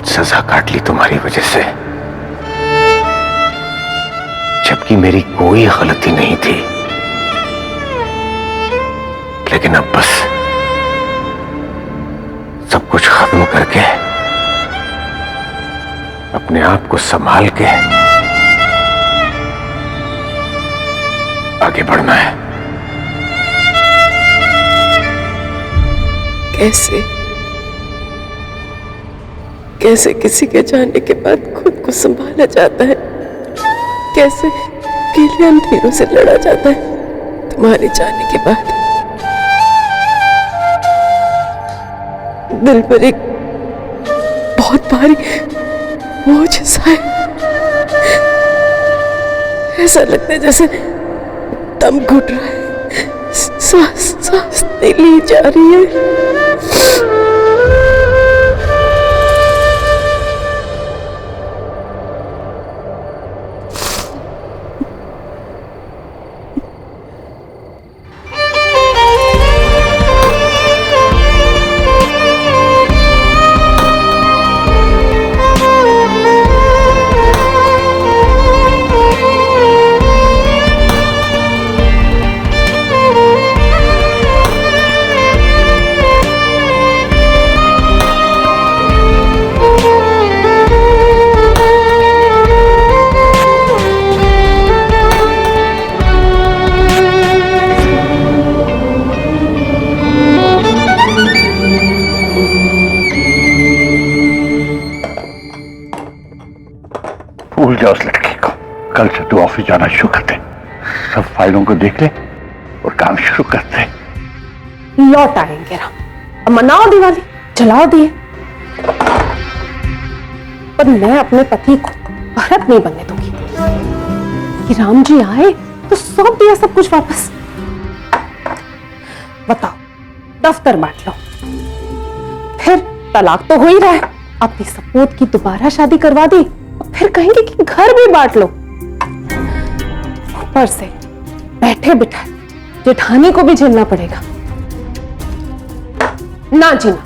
बहुत सजा काट ली तुम्हारी वजह से, जबकि मेरी कोई गलती नहीं थी। लेकिन अब बस सब कुछ खत्म करके अपने आप को संभाल के आगे बढ़ना है। कैसे किसी के जाने के बाद खुद को संभाला जाता है, कैसे अकेले अंधेरों से लड़ा जाता है तुम्हारे जाने के बाद। दिल पर एक बहुत भारी बोझ सा है। ऐसा लगता है जैसे दम घुट रहा है, सांस नहीं ली जा रही है। भूल जा उस लड़की को। कल से तू ऑफिस जाना शुरू कर दे, सब फाइलों को देख ले और काम शुरू कर दे। लौट आएंगे राम, अब मनाओ दिवाली, जलाओ दिए। पर मैं अपने पति को भरत नहीं बनने दूंगी कि राम जी आए तो सौंप दिया सब कुछ वापस। बताओ, दफ्तर बांट लो, फिर तलाक तो हो ही रहा है, अपनी सपूत की दोबारा शादी करवा दी, फिर कहेंगे कि घर भी बांट लो। ऊपर से बैठे बिठाए जेठानी को भी झेलना पड़ेगा। ना जी ना,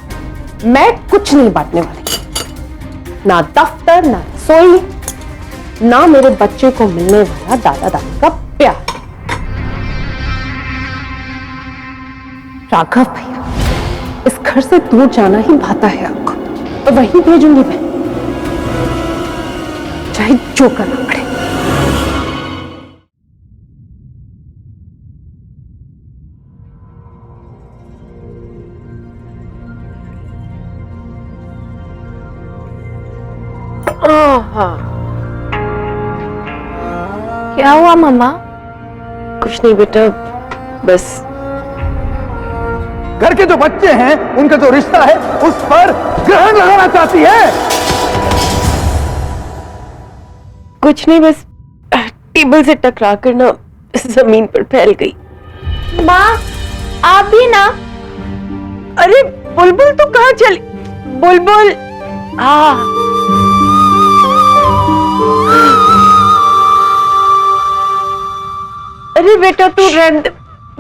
मैं कुछ नहीं बांटने वाली, ना दफ्तर, ना रसोई, ना मेरे बच्चे को मिलने वाला दादा दादी का प्यार। राघव भैया, इस घर से दूर जाना ही भाता है आपको, तो वहीं भेजूंगी मैं, चाहे जो करना पड़े। क्या हुआ मम्मा? कुछ नहीं बेटा, बस घर के जो बच्चे हैं उनका जो रिश्ता है उस पर ग्रहण लगाना चाहती है। कुछ नहीं, बस टेबल से टकरा कर ना जमीन पर फैल गई। माँ, आप भी ना। अरे बुलबुल, तू कहाँ चली? बुलबुल, अरे बेटा तू रहने दे,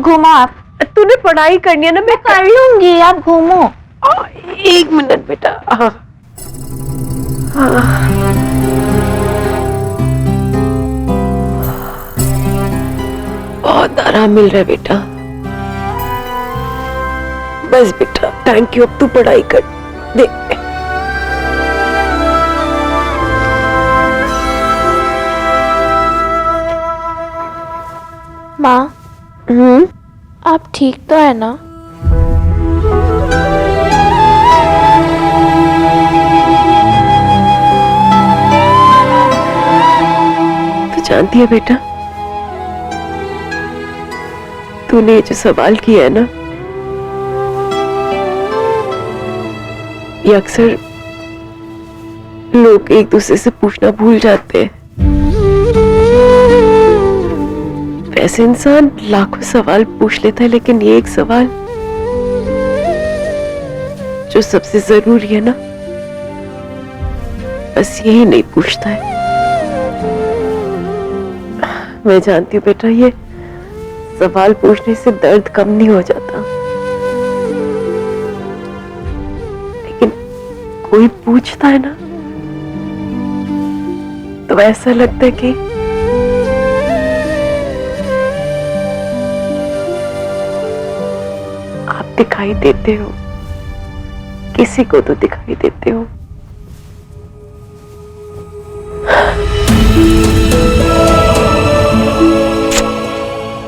घूमो आप। तूने पढ़ाई करनी है ना। मैं कर लूंगी, आप घूमो। एक मिनट बेटा। बहुत आराम मिल रहा है बेटा। बस बेटा, थैंक यू। अब तू पढ़ाई कर दे। माँ, आप ठीक तो है ना? तू जानती है बेटा, तूने ये जो सवाल किया है ना, ये अक्सर लोग एक दूसरे से पूछना भूल जाते हैं। वैसे इंसान लाखों सवाल पूछ लेता है, लेकिन ये एक सवाल जो सबसे जरूरी है ना, बस यही नहीं पूछता है। मैं जानती हूँ बेटा, ये सवाल पूछने से दर्द कम नहीं हो जाता, लेकिन कोई पूछता है ना तो ऐसा लगता है कि आप दिखाई देते हो, किसी को तो दिखाई देते हो।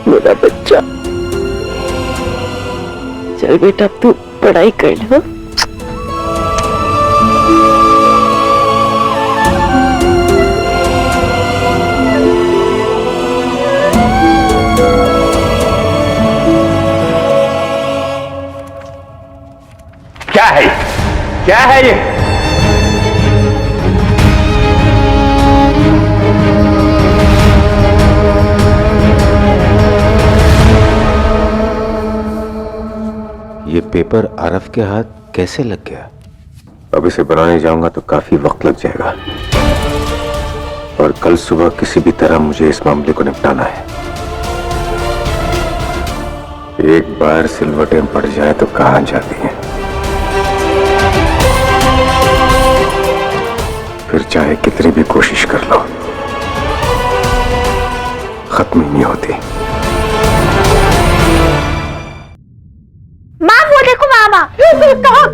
मेरा बच्चा, चल बेटा अब तू पढ़ाई कर ले। हाँ? क्या है ये? क्या है ये? ये पेपर आरफ के हाथ कैसे लग गया? अब इसे बनाने जाऊंगा तो काफी वक्त लग जाएगा और कल सुबह किसी भी तरह मुझे इस मामले को निपटाना है। एक बार सिलवटें पड़ जाए तो कहां जाती हैं, फिर चाहे कितनी भी कोशिश कर लो खत्म ही नहीं होती। माँ वो देखो मामा। कहाँ?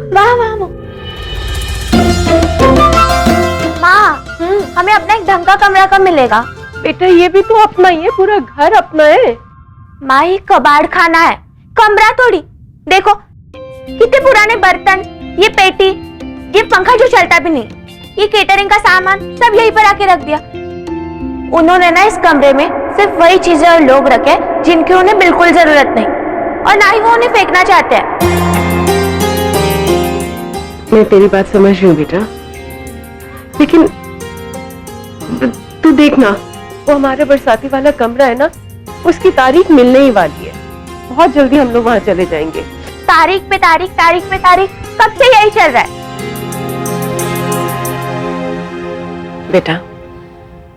माँ हमें अपना एक ढंग का कमरा कब मिलेगा? बेटा ये भी तो अपना ही है, पूरा घर अपना है। माँ ये कबाड़ खाना है, कमरा थोड़ी। देखो कितने पुराने बर्तन, ये पेटी, ये पंखा जो चलता भी नहीं, ये केटरिंग का सामान सब यहीं पर आके रख दिया। उन्होंने ना इस कमरे में सिर्फ वही चीजें और लोग रखे जिनकी उन्हें बिल्कुल जरूरत नहीं, और ना ही वो उन्हें फेंकना चाहते हैं। मैं तेरी बात समझ रही हूँ बेटा, लेकिन तू देखना वो हमारा बरसाती वाला कमरा है ना, उसकी तारीख मिलने ही वाली है। बहुत जल्दी हम लोग वहां चले जाएंगे। तारीख पे तारीख, तारीख पे तारीख, कब से यही चल रहा है। बेटा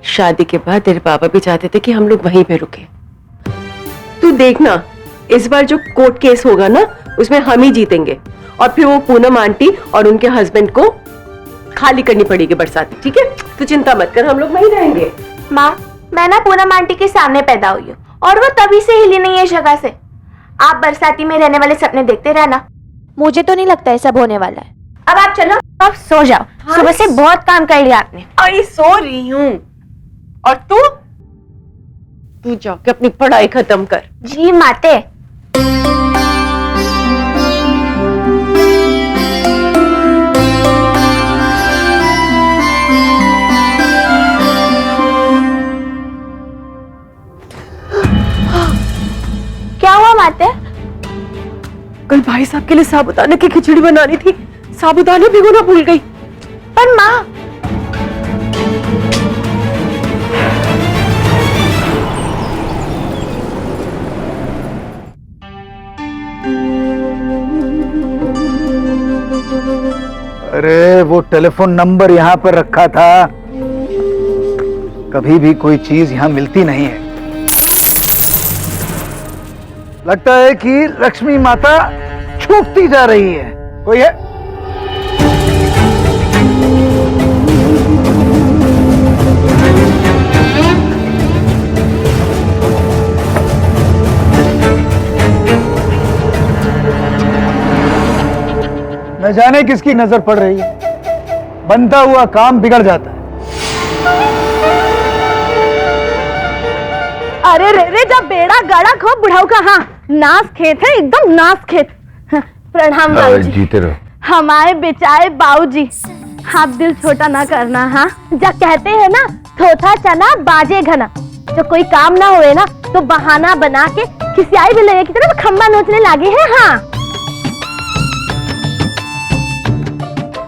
शादी के बाद तेरे पापा भी चाहते थे कि हम लोग वहीं पे रुके। तू देखना इस बार जो कोर्ट केस होगा ना उसमें हम ही जीतेंगे, और फिर वो पूनम आंटी और उनके हस्बैंड को खाली करनी पड़ेगी बरसाती। ठीक है, तू चिंता मत कर, हम लोग वहीं रहेंगे। माँ मैं ना पूनम आंटी के सामने पैदा हुई हूँ और वो तभी से हिली नहीं है इस जगह से। आप बरसाती में रहने वाले सपने देखते रहना, मुझे तो नहीं लगता है सब होने वाला है। अब आप चलो, अब सो जाओ। सुबह से बहुत काम कर लिया आपने। अरे सो रही हूँ, और तू जाके अपनी पढ़ाई खत्म कर। जी माते। क्या हुआ माते? कल भाई साहब के लिए साबूदाने की खिचड़ी बनानी थी, साबूदाने भिगोना भूल गई। पर माँ अरे वो टेलीफोन नंबर यहाँ पर रखा था, कभी भी कोई चीज यहाँ मिलती नहीं है। लगता है कि लक्ष्मी माता छूटती जा रही है। कोई है? न जाने किसकी नजर पड़ रही है, बनता हुआ काम बिगड़ जाता है। अरे रे जब बेड़ा गड़ा खो बुढ़ाऊ का। हाँ नास खेत है, एकदम नास खेत। प्रणाम बाबूजी। जीते रहो। हमारे बेचारे बाबूजी, आप दिल छोटा ना करना। हाँ जब कहते हैं ना थोथा चना बाजे घना, जो कोई काम ना हुए ना तो बहाना बना के खिसियाई भी लगे की तरफ खम्बा नोचने लगे हैं। हाँ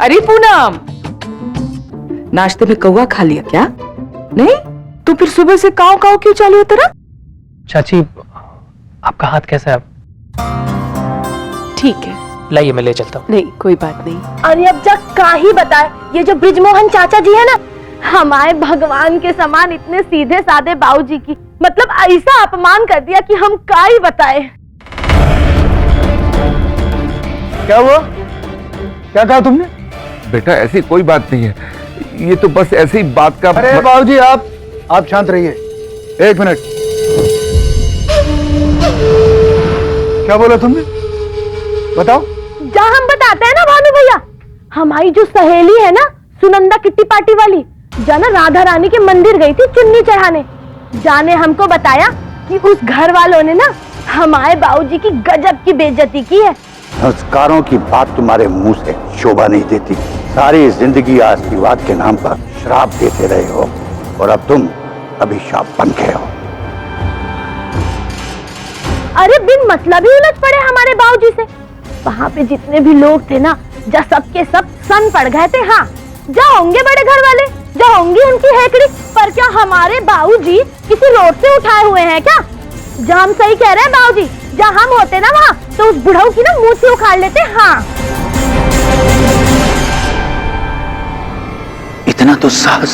अरे पूनम, नाश्ते में कौवा खा लिया क्या? नहीं तो फिर सुबह से काव काव क्यों चालू है तेरा? चाची आपका हाथ कैसा है? ठीक है, लाइए मैं ले चलता हूँ। नहीं कोई बात नहीं। अरे अब जब का ही बताए, ये जो ब्रिजमोहन चाचा जी है ना, हमारे भगवान के समान इतने सीधे साधे बाबूजी की मतलब ऐसा अपमान कर दिया कि हम का ही बताए। क्या हुआ? क्या कहा तुमने? बेटा ऐसी कोई बात नहीं है, ये तो बस ऐसी ही बात का। अरे बाबूजी आप शांत रहिए, 1 मिनट। क्या बोला तुमने, बताओ। जहाँ हम बताते हैं ना भानु भैया, हमारी जो सहेली है ना सुनंदा किट्टी पार्टी वाली, जाना राधा रानी के मंदिर गई थी चुन्नी चढ़ाने, जाने हमको बताया कि उस घर वालों ने ना हमारे बाबूजी की गजब की बेइज्जती की है। संस्कारों की बात तुम्हारे मुंह से शोभा नहीं देती। सारी जिंदगी आशीर्वाद के नाम पर श्राप देते रहे हो और अब तुम अभिशाप बन गए हो। अरे बिन मतलब ही उलझ पड़े हमारे बाबूजी से। वहाँ पे जितने भी लोग थे ना, जा सबके सब सन पड़ गए थे। हाँ, जा होंगे बड़े घर वाले, जा होंगी उनकी हेकड़ी, पर क्या हमारे बाबूजी किसी रोड से उठाए हुए हैं क्या? जा हम सही कह रहे हैं बाबूजी, जा हम होते ना वहाँ तो उस बुढ़ऊ की ना मुंह से उखाड़ लेते। हाँ, इतना तो साहस,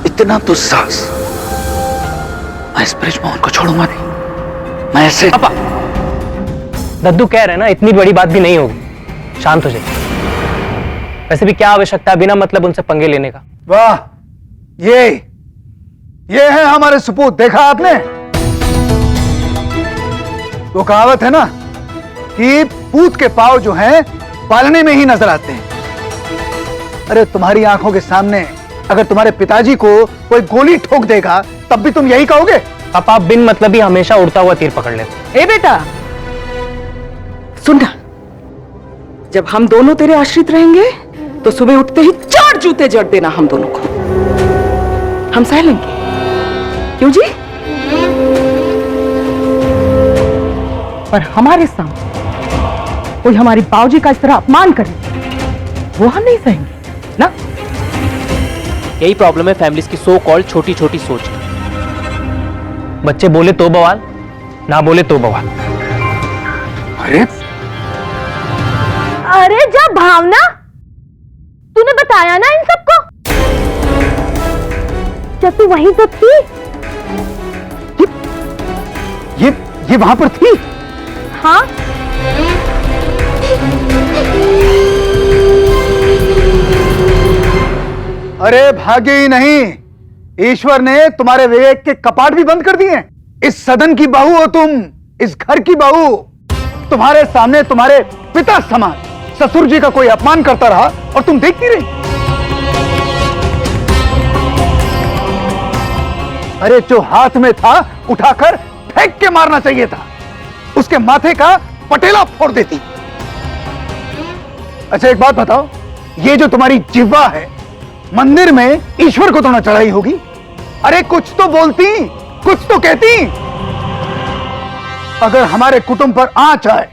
इतना तो साहस। मैं इस ब्रिजमोहन को छोड़ूंगा नहीं। मैं ऐसे पापा, दद्दू कह रहे हैं ना, इतनी बड़ी बात भी नहीं होगी, शांत हो जाइए। वैसे भी क्या आवश्यकता है बिना मतलब उनसे पंगे लेने का। वाह, ये है हमारे सपूत। देखा आपने, वो कहावत है ना कि पूत के पांव जो हैं पालने में ही नजर आते हैं। अरे तुम्हारी आंखों के सामने अगर तुम्हारे पिताजी को कोई गोली ठोक देगा तब भी तुम यही कहोगे? पापा आप बिन मतलब ही हमेशा उड़ता हुआ तीर पकड़ लेते। ए बेटा सुनना, जब हम दोनों तेरे आश्रित रहेंगे तो सुबह उठते ही 4 जूते जड़ देना हम दोनों को। हम सह लेंगे, क्यों जी? पर हमारे सामने कोई हमारी बाबूजी का इस तरह अपमान करे, वो हम नहीं सहेंगे ना। यही प्रॉब्लम है फैमिलीज की सो कॉल्ड छोटी छोटी सोच। बच्चे बोले तो बवाल, ना बोले तो बवाल। अरे जा भावना, तूने बताया ना इन सबको, जब तू वहीं तो थी। ये वहां पर थी? हाँ, अरे भाग्य ही नहीं, ईश्वर ने तुम्हारे विवेक के कपाट भी बंद कर दिए। इस सदन की बहू हो तुम, इस घर की बहू। तुम्हारे सामने तुम्हारे पिता समान ससुर जी का कोई अपमान करता रहा और तुम देखती रही। अरे जो हाथ में था उठाकर फेंक के मारना चाहिए था, उसके माथे का पटेला फोड़ देती। अच्छा एक बात बताओ, ये जो तुम्हारी जिह्वा है, मंदिर में ईश्वर को तो ना चढ़ाई होगी? अरे कुछ तो बोलती, कुछ तो कहती। अगर हमारे कुटुंब पर आंच आए,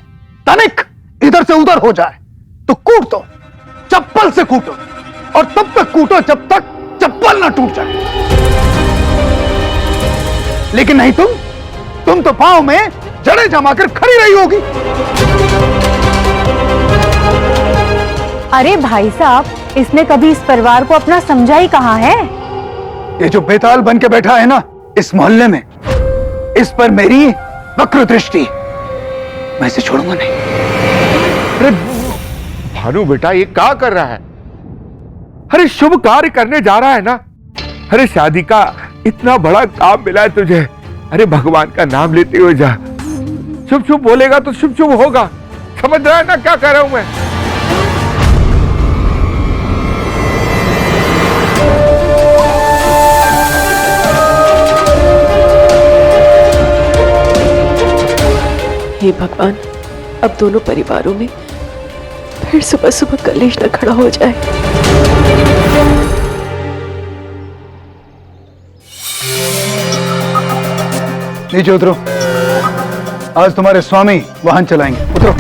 तनिक इधर से उधर हो जाए तो कूट दो, चप्पल से कूटो, और तब तक कूटो जब तक चप्पल ना टूट जाए। लेकिन नहीं, तुम तो पांव में जड़ें जमाकर खड़ी रही होगी। अरे भाई साहब, इसने कभी इस परिवार को अपना समझा ही कहाँ है? ये जो बेताल बन के बैठा है ना इस मोहल्ले में, इस पर मेरी वक्र दृष्टि, मैं इसे छोड़ूंगा नहीं। अरे भानु बेटा ये क्या कर रहा है? अरे शुभ कार्य करने जा रहा है ना। अरे शादी का इतना बड़ा काम मिला है तुझे, अरे भगवान का नाम लेते हुए जा। शुभ शुभ बोलेगा तो शुभ शुभ होगा, समझ रहा है ना क्या कह रहा हूं मैं? हे भगवान, अब दोनों परिवारों में फिर सुबह सुबह कलेश न खड़ा हो जाए। नीचे उतरो, आज तुम्हारे स्वामी वाहन चलाएंगे। उतरो।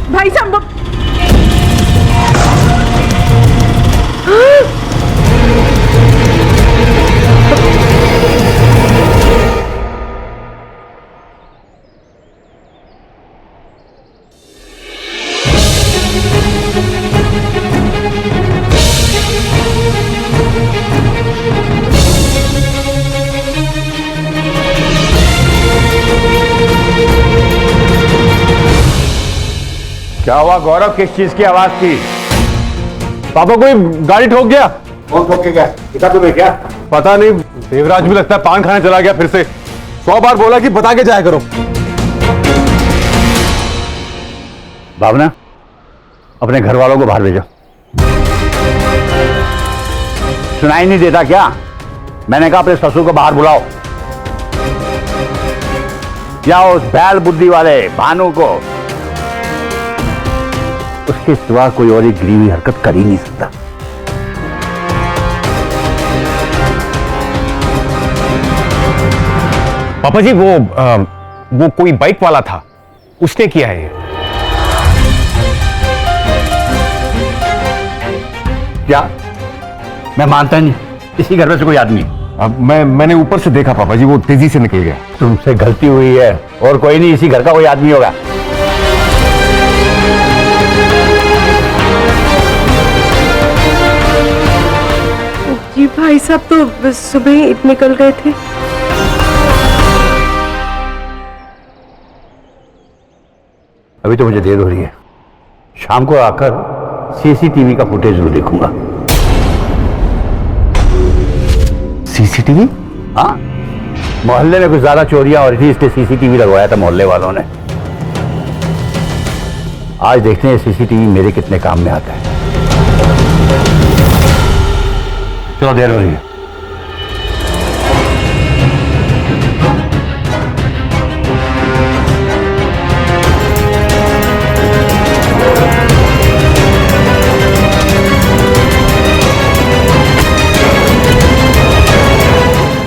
भाई साहब, क्या हुआ गौरव, किस चीज की आवाज थी? पापा कोई गाड़ी ठोक गया। कौन ठोक के गया? दिखा तुम्हें क्या? पता नहीं, देवराज भी लगता है पान खाने चला गया फिर से। 100 बार बोला कि बता के जाया करो। भावना, अपने घर वालों को बाहर भेजो। सुनाई नहीं देता क्या? मैंने कहा अपने ससुर को बाहर बुलाओ। या उस बैल बुद्धि वाले भानु को, उसके सिवा कोई और एक गिरी हरकत कर ही नहीं सकता। पापा जी वो कोई बाइक वाला था, उसने किया है ये। क्या? मैं मानता नहीं, इसी घर में से कोई आदमी। अब मैंने ऊपर से देखा पापा जी, वो तेजी से निकल गया। तुमसे गलती हुई है, और कोई नहीं, इसी घर का कोई आदमी होगा। जी भाई साहब तो सुबह ही निकल गए थे। अभी तो मुझे देर हो रही है, शाम को आकर सीसीटीवी का फुटेज जरूर देखूंगा। सीसीटीवी? हाँ, मोहल्ले में कुछ ज्यादा चोरियां हो रही थी, इसलिए सीसीटीवी लगवाया था मोहल्ले वालों ने। आज देखते हैं सीसीटीवी मेरे कितने काम में आता है। चलो, देर हो रही है।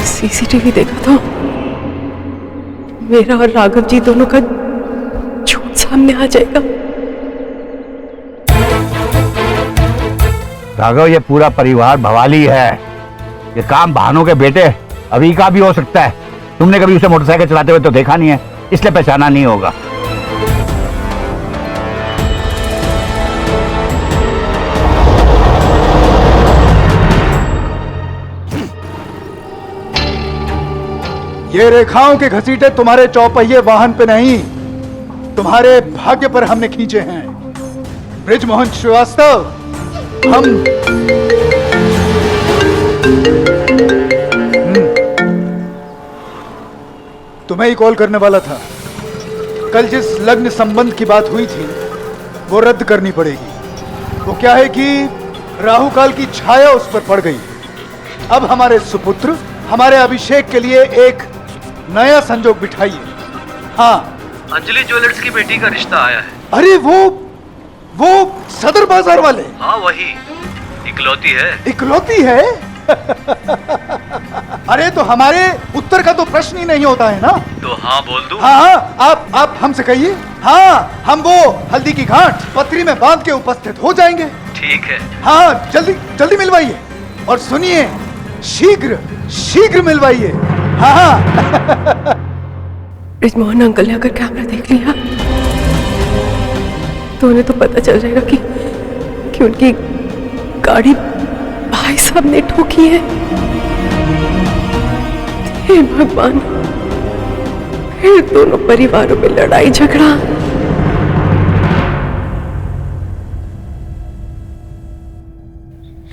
सीसीटीवी देखा तो मेरा और राघव जी दोनों का झूठ सामने आ जाएगा। राघव, ये पूरा परिवार भवाली है। ये काम भानु के बेटे अभी का भी हो सकता है। तुमने कभी उसे मोटरसाइकिल चलाते हुए तो देखा नहीं है, इसलिए पहचाना नहीं होगा। ये रेखाओं के घसीटे तुम्हारे चौपहिए वाहन पे नहीं, तुम्हारे भाग्य पर हमने खींचे हैं। ब्रिजमोहन श्रीवास्तव, हम तुम्हें ही कॉल करने वाला था। कल जिस लग्न संबंध की बात हुई थी वो रद्द करनी पड़ेगी। वो क्या है कि राहु काल की छाया उस पर पड़ गई। अब हमारे सुपुत्र, हमारे अभिषेक के लिए एक नया संजोग बिठाइए। हाँ, अंजलि ज्वेलर्स की बेटी का रिश्ता आया है। अरे वो सदर बाजार वाले? हाँ वही, इकलौती है। इकलौती है? अरे तो हमारे उत्तर का तो प्रश्न ही नहीं होता है ना। तो हाँ बोल दूं? हाँ, आप हमसे कहिए। हाँ, हम वो हल्दी की गांठ पत्री में बांध के उपस्थित हो जाएंगे। ठीक है। हाँ, जल्दी जल्दी मिलवाइए, और सुनिए, शीघ्र मिलवाइए। हाँ। ब्रिजमोहन अंकल ने अगर कैमरा देख लिया तो उन्हें तो पता चल जाएगा कि उनकी गाड़ी भाई साहब ने ठोकी है। हे भगवान, फिर दोनों परिवारों में लड़ाई झगड़ा।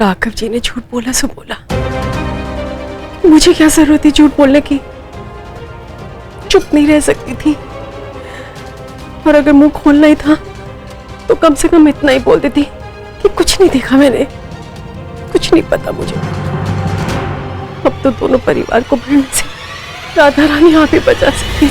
राघव जी ने झूठ बोला सो बोला, मुझे क्या जरूरत थी झूठ बोलने की? चुप नहीं रह सकती थी, और अगर मुंह खोलना ही था तो कम से कम इतना ही बोल देती कि कुछ नहीं देखा मैंने, कुछ नहीं पता मुझे। अब तो दोनों परिवार को भिड़ने से राधा रानी आप ही बचा सकती।